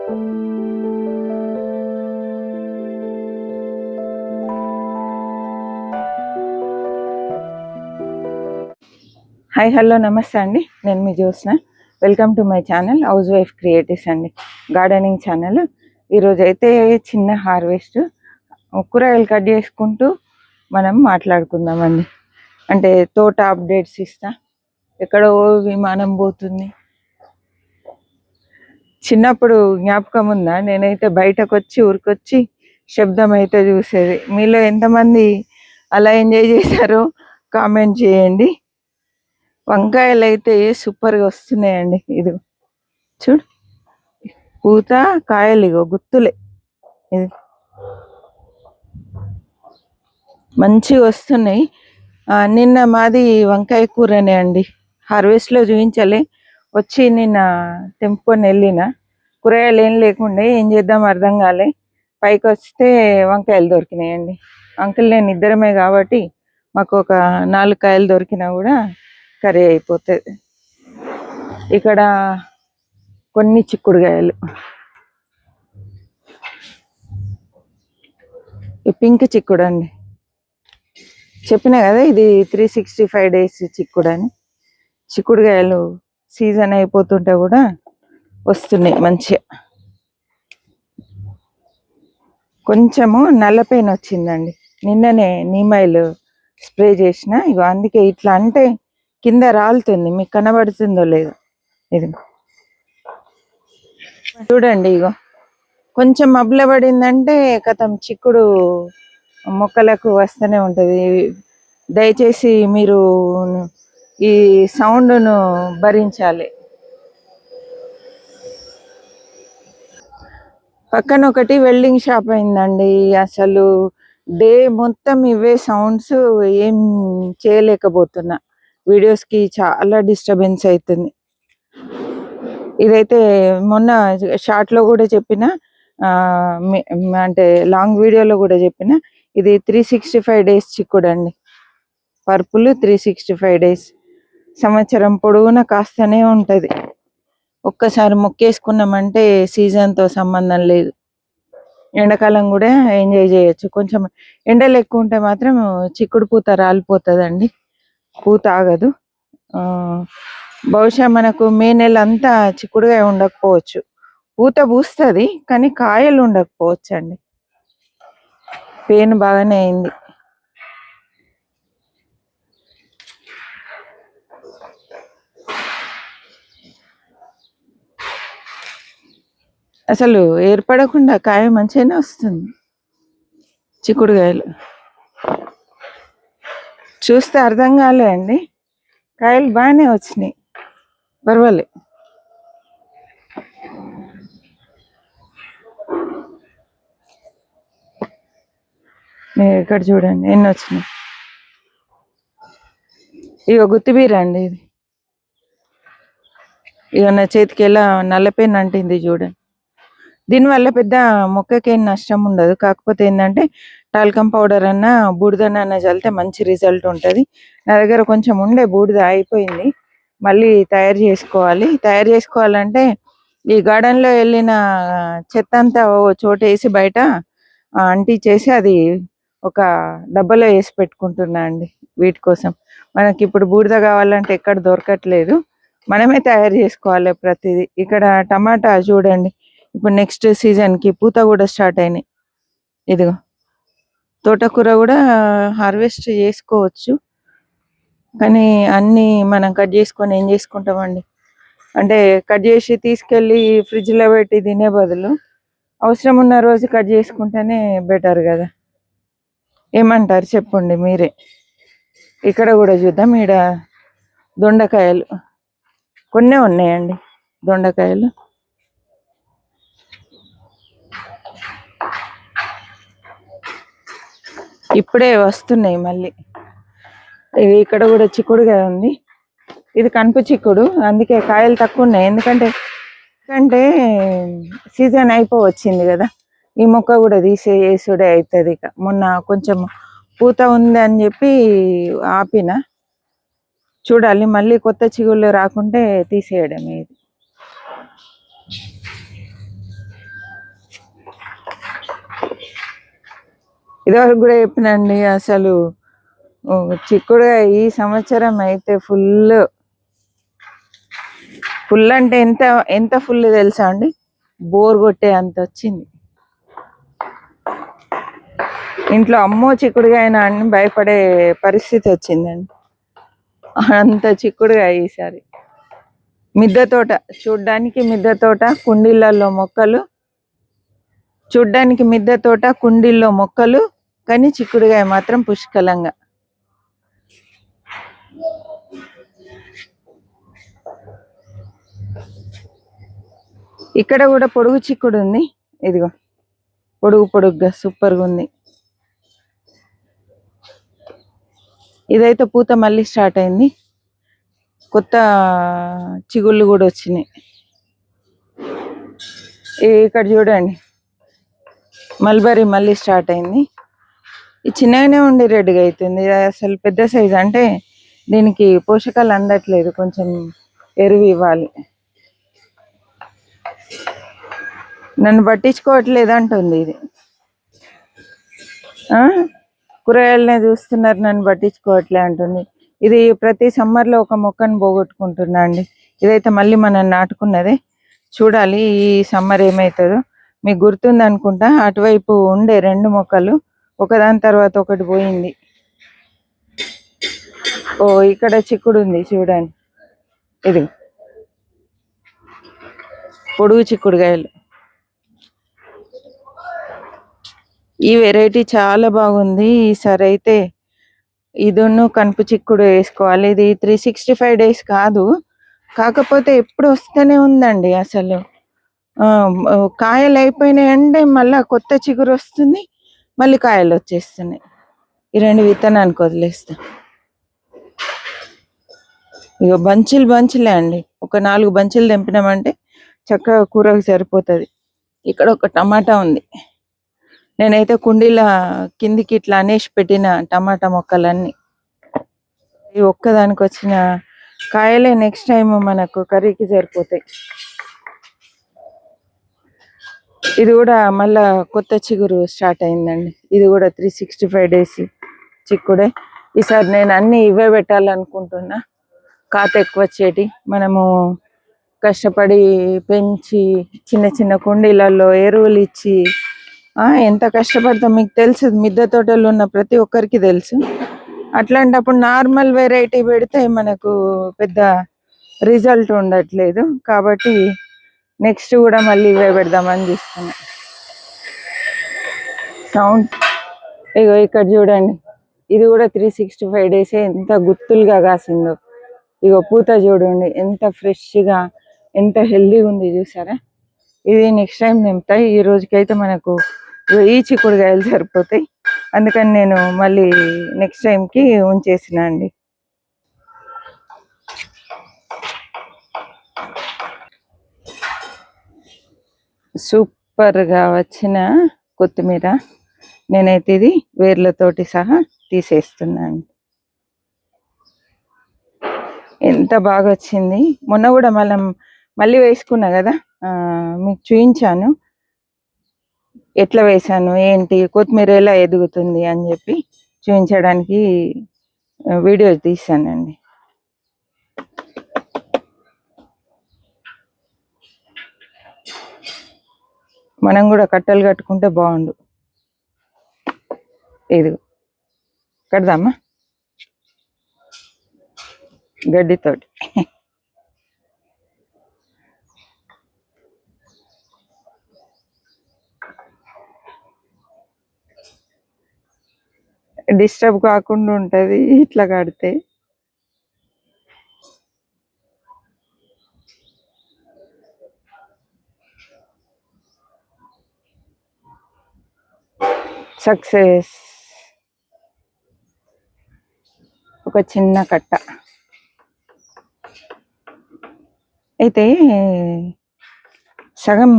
Hi hello నమస్తే అండి, నేను మీ Jyotsna. Welcome to my channel house wife creatives అండి, గార్డెనింగ్ ఛానల్. ఈరోజు అయితే చిన్న హార్వెస్ట్ కూరగాయలు కట్ చేసుకుంటూ మనం మాట్లాడుకుందామండి. అంటే తోట అప్డేట్స్ ఇస్తా. ఎక్కడో విమానం పోతుంది. చిన్నప్పుడు జ్ఞాపకం ఉందా, నేనైతే బయటకు వచ్చి ఊరికొచ్చి శబ్దం అయితే చూసేది. మీలో ఎంతమంది అలా ఎంజాయ్ చేశారో కామెంట్ చేయండి. వంకాయలు అయితే సూపర్గా వస్తున్నాయండి. ఇది చూడు, పూత కాయలు ఇగో గుత్తులే, ఇది మంచిగా వస్తున్నాయి. నిన్న మాది వంకాయ కూరనే అండి. హార్వెస్ట్లో చూపించలే, వచ్చి నిన్న తెంపుకొని వెళ్ళిన. కూరగాయలు ఏం లేకుండే, ఏం చేద్దాం అర్థం కాలే. పైకి వస్తే వంకాయలు దొరికినాయండి. అంకుల్ నేను ఇద్దరమే కాబట్టి మాకు ఒక 4 కాయలు దొరికినా కూడా కర్రీ అయిపోతుంది. ఇక్కడ కొన్ని చిక్కుడుకాయలు, ఈ పింక్ చిక్కుడు అండి. చెప్పినా కదా ఇది 365 days చిక్కుడు అని. చిక్కుడుకాయలు సీజన్ అయిపోతుంటే కూడా వస్తున్నాయి మంచిగా. కొంచెము నల్లపైన వచ్చిందండి, నిన్ననే నీమాయిల్ స్ప్రే చేసిన. ఇగో అందుకే ఇట్లా అంటే కింద రాలుతుంది, మీకు కనబడుతుందో లేదో. ఇది చూడండి, ఇగో కొంచెం మబ్బుల పడిందంటే కథం చిక్కుడు మొక్కలకు వస్తూనే ఉంటుంది. దయచేసి మీరు ఈ సౌండ్ను భరించాలి. పక్కన ఒకటి వెల్డింగ్ షాప్ అయిందండి. అసలు డే మొత్తం ఇవే సౌండ్స్, ఏం చేయలేకపోతున్నా. వీడియోస్కి చాలా డిస్టర్బెన్స్ అవుతుంది. ఇదైతే మొన్న షార్ట్లో కూడా చెప్పిన, అంటే లాంగ్ వీడియోలో కూడా చెప్పిన, ఇది 365 days చిక్కుడు అండి. పర్పుల్ 365 days, సంవత్సరం పొడవునా కాస్తూనే ఉంటుంది. ఒక్కసారి మొక్కేసుకున్నామంటే సీజన్తో సంబంధం లేదు. ఎండాకాలం కూడా ఎంజాయ్ చేయొచ్చు. కొంచెం ఎండలు ఎక్కువ ఉంటే మాత్రం చిక్కుడు పూత రాలిపోతుందండి, పూత ఆగదు. బహుశా మనకు మే నెల అంతా చిక్కుడుగా ఉండకపోవచ్చు, పూత పూస్తుంది కానీ కాయలు ఉండకపోవచ్చు అండి. పెయిన్ బాగానే అయింది. అసలు ఏర్పడకుండా కాయ మంచిగానే వస్తుంది. చిక్కుడుకాయలు చూస్తే అర్థం కాలే అండి, కాయలు బాగానే వచ్చినాయి, పర్వాలే. మీరు ఇక్కడ చూడండి ఎన్ని వచ్చినాయి. ఇక గుత్తిబీర అండి ఇది. ఇక నా చేతికి ఎలా నల్లపెన్ అంటింది చూడండి. దీనివల్ల పెద్ద మొక్కకేం నష్టం ఉండదు. కాకపోతే ఏంటంటే టాల్కమ్ పౌడర్ అన్న బూడిదన్న చల్లితే మంచి రిజల్ట్ ఉంటుంది. నా దగ్గర కొంచెం ఉండే బూడిద అయిపోయింది, మళ్ళీ తయారు చేసుకోవాలి. తయారు చేసుకోవాలంటే ఈ గార్డెన్లో వెళ్ళిన చెత్త అంతా ఓ చోట వేసి బయట అంటించేసి అది ఒక డబ్బాలో వేసి పెట్టుకుంటున్నా అండి. వీటి కోసం మనకి ఇప్పుడు బూడిద కావాలంటే ఎక్కడ దొరకట్లేదు, మనమే తయారు చేసుకోవాలి ప్రతిదీ. ఇక్కడ టమాటా చూడండి, ఇప్పుడు నెక్స్ట్ సీజన్కి పూత కూడా స్టార్ట్ అయినాయి. ఇదిగో తోటకూర కూడా హార్వెస్ట్ చేసుకోవచ్చు, కానీ అన్నీ మనం కట్ చేసుకొని ఏం చేసుకుంటామండి. అంటే కట్ చేసి తీసుకెళ్ళి ఫ్రిడ్జ్లో పెట్టి తినే బదులు అవసరం ఉన్న రోజు కట్ చేసుకుంటేనే బెటర్ కదా. ఏమంటారు చెప్పండి మీరే. ఇక్కడ కూడా చూద్దాం, ఈడ దొండకాయలు కొన్నే ఉన్నాయండి. దొండకాయలు ఇప్పుడే వస్తున్నాయి మళ్ళీ. ఇక్కడ కూడా చిక్కుడుగా ఉంది, ఇది కనుపు చిక్కుడు, అందుకే కాయలు తక్కువ ఉన్నాయి. ఎందుకంటే సీజన్ అయిపోవచ్చింది కదా, ఈ మొక్క కూడా తీసేసుడే అవుతుంది. ఇక మొన్న కొంచెం పూత ఉంది అని చెప్పి ఆపిన, చూడాలి మళ్ళీ కొత్త చిగుళ్ళు రాకుంటే తీసేయడం. ఇది ఇదివరకు కూడా చెప్పినండి అసలు చిక్కుడుగా ఈ సంవత్సరం అయితే ఫుల్ ఫుల్ అంటే ఎంత ఎంత ఫుల్ తెలుసా అండి, బోర్ కొట్టే అంత వచ్చింది. ఇంట్లో అమ్మో చిక్కుడుగాయనా అని భయపడే పరిస్థితి వచ్చిందండి, అంత చిక్కుడుగా ఈసారి. మిద్దె తోట చూడ్డానికి, మిద్దె తోట కుండీలలో మొక్కలు చూడ్డానికి, మిద్దె తోట కుండీల్లో మొక్కలు, కానీ చిక్కుడుగాయ మాత్రం పుష్కలంగా. ఇక్కడ కూడా పొడుగు చిక్కుడు ఉంది, ఇదిగో పొడుగుగా సూపర్గా ఉంది. ఇదైతే పూత మళ్ళీ స్టార్ట్ అయింది, కొత్త చిగుళ్ళు కూడా వచ్చినాయి. ఇక్కడ చూడండి మల్బరీ మళ్ళీ స్టార్ట్ అయింది. ఈ చిన్నగానే ఉండి రెడ్గా అవుతుంది, అసలు పెద్ద సైజ్. అంటే దీనికి పోషకాలు అందట్లేదు, కొంచెం ఎరువు ఇవ్వాలి. నన్ను పట్టించుకోవట్లేదు అంటుంది ఇది. కూరగాయలనే చూస్తున్నారు, నన్ను పట్టించుకోవట్లే అంటుంది. ఇది ప్రతి సమ్మర్లో ఒక మొక్కను పోగొట్టుకుంటున్నా అండి. ఇదైతే మళ్ళీ మనం నాటుకున్నదే, చూడాలి ఈ సమ్మర్ ఏమవుతుందో. మీకు గుర్తుంది అనుకుంటా, అటువైపు ఉండే 2 మొక్కలు ఒకదాని తర్వాత ఒకటి పోయింది. ఓ ఇక్కడ చిక్కుడు ఉంది చూడండి, ఇది పొడుగు చిక్కుడుకాయలు. ఈ వెరైటీ చాలా బాగుంది. ఈసారి అయితే ఇదున్ను కనుపు చిక్కుడు వేసుకోవాలి. ఇది 365 days కాదు, కాకపోతే ఎప్పుడు వస్తూనే ఉందండి. అసలు కాయలు అయిపోయినాయంటే మళ్ళీ కొత్త చిగురు వస్తుంది, మళ్ళీ కాయలు వచ్చేస్తున్నాయి. ఈ 2 విత్తనానికి వదిలేస్తా. ఇక బంచులే అండి, ఒక 4 బంచులు తెంపినామంటే చక్కగా కూరకు సరిపోతుంది. ఇక్కడ ఒక టమాటా ఉంది, నేనైతే కుండీల కిందికి ఇట్లా అనేసి పెట్టిన టమాటా మొక్కలన్నీ. ఈ ఒక్కదానికి వచ్చిన కాయలే నెక్స్ట్ టైం మనకు కర్రీకి సరిపోతాయి. ఇది కూడా మళ్ళా కొత్త చిగురు స్టార్ట్ అయిందండి. ఇది కూడా 365 days చిక్కుడే. ఈసారి నేను అన్ని ఇవే పెట్టాలనుకుంటున్నా, కాత ఎక్కువ వచ్చేటి. మనము కష్టపడి పెంచి చిన్న చిన్న కుండీలలో ఎరువులు ఇచ్చి ఎంత కష్టపడతాం మీకు తెలుసు, మిద్దె తోటలో ఉన్న ప్రతి ఒక్కరికి తెలుసు. అట్లాంటప్పుడు నార్మల్ వెరైటీ పెడితే మనకు పెద్ద రిజల్ట్ ఉండట్లేదు, కాబట్టి నెక్స్ట్ కూడా మళ్ళీ ఇవే పెడదామని చూస్తున్నా. సౌండ్ ఇగో ఇక్కడ చూడండి, ఇది కూడా 365 days ఎంత గుత్తులుగా కాసిందో. ఇగో పూత చూడండి ఎంత ఫ్రెష్గా, ఎంత హెల్దీగా ఉంది చూసారా. ఇది నెక్స్ట్ టైం నింపుతాయి. ఈ రోజుకైతే మనకు ఈ చిక్కుడుకాయలు సరిపోతాయి, అందుకని నేను మళ్ళీ నెక్స్ట్ టైంకి ఉంచేసిన అండి. సూపర్గా వచ్చిన కొత్తిమీర, నేనైతే ఇది వేర్లతోటి సహా తీసేస్తున్నాను. ఎంత బాగా వచ్చింది. మొన్న కూడా మళ్ళీ వేసుకున్నా కదా, మీకు చూపించాను ఎట్లా వేసాను ఏంటి, కొత్తిమీర ఎలా ఎదుగుతుంది అని చెప్పి చూపించడానికి వీడియో తీసానండి. మనం కూడా కట్టలు కట్టుకుంటే బాగుండు. ఇది కడదామా గడ్డితోటి. డిస్టర్బ్ కాకుండా ఉంటది ఇట్లా కడితే. సక్సెస్. ఒక చిన్న కట్ట అయితే సగం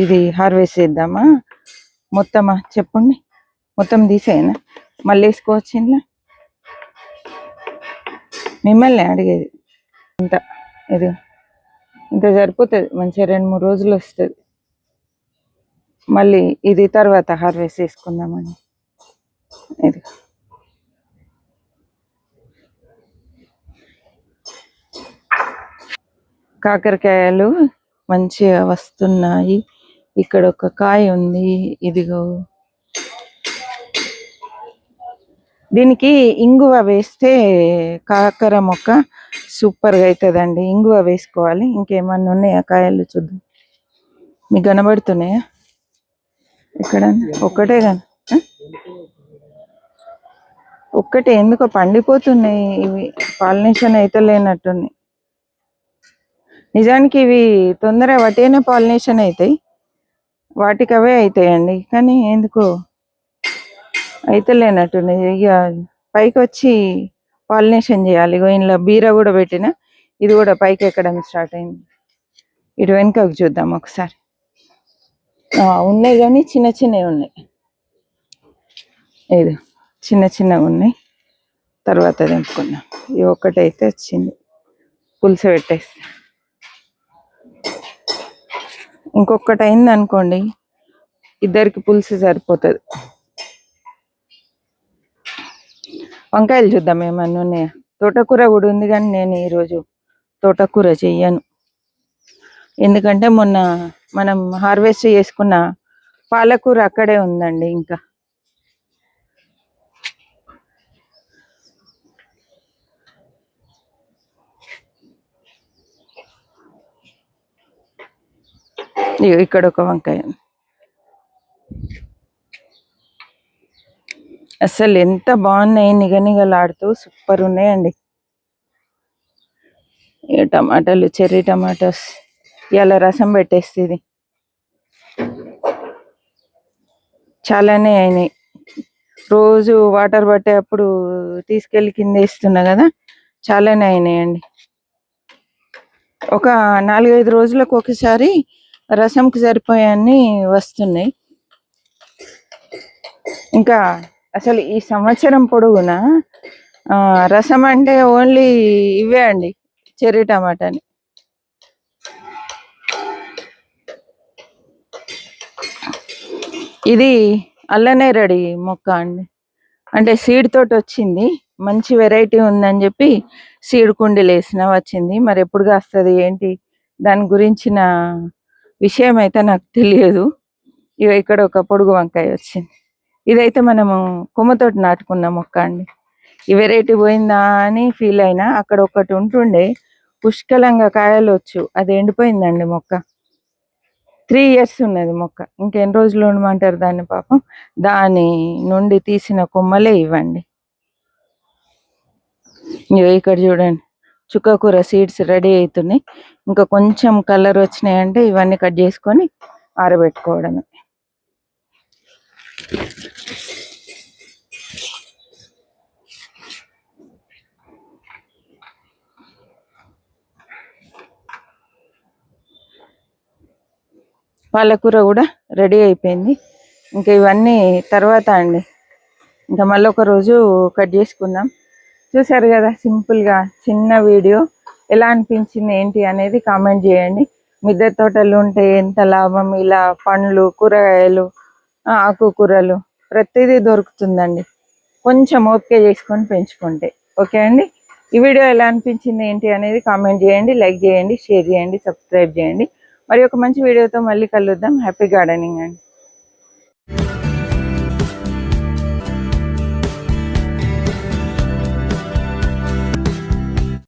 ఇది హార్వెస్ట్ చేద్దామా, మొత్తమా చెప్పండి. మొత్తం తీసేయనా, మళ్ళీ వేసుకోవచ్చు ఇంట్లో. మిమ్మల్ని అడిగేది. ఇంత ఇది ఇంత సరిపోతుంది, మంచిగా 2-3 రోజులు వస్తుంది. మళ్ళీ ఇది తర్వాత హార్వెస్ట్ చేసుకుందామని. ఇది కాకరకాయలు మంచిగా వస్తున్నాయి. ఇక్కడ ఒక కాయ ఉంది, ఇదిగో. దీనికి ఇంగువ వేస్తే కాకర మొక్క సూపర్గా అవుతుందండి. ఇంగువ వేసుకోవాలి. ఇంకేమన్నా ఉన్నాయా కాయలు చూద్దాం. మీకు కనబడుతున్నాయా? ఇక్కడ ఒక్కటే కానీ ఒక్కటే ఎందుకో పండిపోతున్నాయి ఇవి. పాలినేషన్ అయితే లేనట్టున్నాయి. నిజానికి ఇవి తొందరగా వాటినే పాలినేషన్ అవుతాయి, వాటికి అవే అవుతాయండి. కానీ ఎందుకో అయితే లేనట్టున్నాయి. ఇక పైకి వచ్చి పాలినేషన్ చేయాలి. ఇగో ఇంట్లో బీర కూడా పెట్టిన, ఇది కూడా పైకి ఎక్కడం స్టార్ట్ అయింది. ఇటు వెనుకకు చూద్దాం ఒకసారి. ఉన్నాయి కానీ చిన్న చిన్నవి ఉన్నాయి. ఇది చిన్న చిన్నగా ఉన్నాయి, తర్వాత తెంపుకున్నాం. ఇది ఒక్కటైతే వచ్చింది, పులుసు పెట్టేస్తా. ఇంకొకటి అయింది అనుకోండి, ఇద్దరికి పులుసు సరిపోతుంది. వంకాయలు చూద్దాం ఏమన్నా ఉన్నాయా. తోటకూర కూడా ఉంది కానీ నేను ఈరోజు తోటకూర చెయ్యను. ఎందుకంటే మొన్న మనం హార్వెస్ట్ చేసుకున్న పాలకూర అక్కడే ఉందండి. ఇంకా ఇక్కడ ఒక వంకాయ. అసలు ఎంత బాగున్నాయి, నిగనిగలాడుతూ సూపర్ ఉన్నాయండి. టమాటాలు, చెర్రీ టమాటోస్. ఇలా రసం పెట్టేస్తుంది. చాలానే అయినాయి. రోజు వాటర్ పట్టేటప్పుడు తీసుకెళ్ళి కింద వేస్తున్నా కదా, చాలానే అయినాయండి. ఒక 4-5 రోజులకు ఒకసారి రసంకి సరిపోయాన్ని వస్తున్నాయి. ఇంకా అసలు ఈ సంవత్సరం పొడుగునా రసం అంటే ఓన్లీ ఇవే అండి, చెర్రీ టమాటాని. ఇది అల్లనేరేడి మొక్క అండి, అంటే సీడ్ తోటి వచ్చింది. మంచి వెరైటీ ఉందని చెప్పి సీడ్ కుండీలు వేసిన వచ్చింది. మరి ఎప్పుడు కాస్తుంది ఏంటి దాని గురించిన విషయం అయితే నాకు తెలియదు. ఇక ఇక్కడ ఒక పొడుగు వంకాయ వచ్చింది. ఇదైతే మనము కొమ్మతోటి నాటుకున్న మొక్క అండి. ఈ వెరైటీ పోయిందా అని ఫీల్ అయినా. అక్కడ ఒకటి ఉంటుండే పుష్కలంగా కాయలు వచ్చు, అది ఎండిపోయిందండి మొక్క. 3 years ఉన్నది మొక్క. ఇంకెన్ని రోజులు ఉండమంటారు దాన్ని పాపం. దాని నుండి తీసిన కొమ్మలే ఇవ్వండి. ఇక్కడ చూడండి, చుక్కకూర సీడ్స్ రెడీ అవుతున్నాయి. ఇంకా కొంచెం కలర్ వచ్చినాయంటే ఇవన్నీ కట్ చేసుకొని ఆరబెట్టుకోవడమే. పాలకూర కూడా రెడీ అయిపోయింది. ఇంకా ఇవన్నీ తర్వాత అండి, ఇంకా మళ్ళీ ఒక రోజు కట్ చేసుకుందాం. చూసారు కదా, సింపుల్గా చిన్న వీడియో. ఎలా అనిపించింది ఏంటి అనేది కామెంట్ చేయండి. మిద్దె తోటలు ఉంటే ఎంత లాభం. ఇలా పండ్లు, కూరగాయలు, ఆకుకూరలు ప్రతిదీ దొరుకుతుందండి, కొంచెం ఓపిక చేసుకొని పెంచుకుంటే. ఓకే అండి, ఈ వీడియో ఎలా అనిపించింది ఏంటి అనేది కామెంట్ చేయండి, లైక్ చేయండి, షేర్ చేయండి, సబ్స్క్రైబ్ చేయండి. మరి ఒక మంచి వీడియోతో మళ్ళీ కలుద్దాం. హ్యాపీ గార్డెనింగ్ అండి.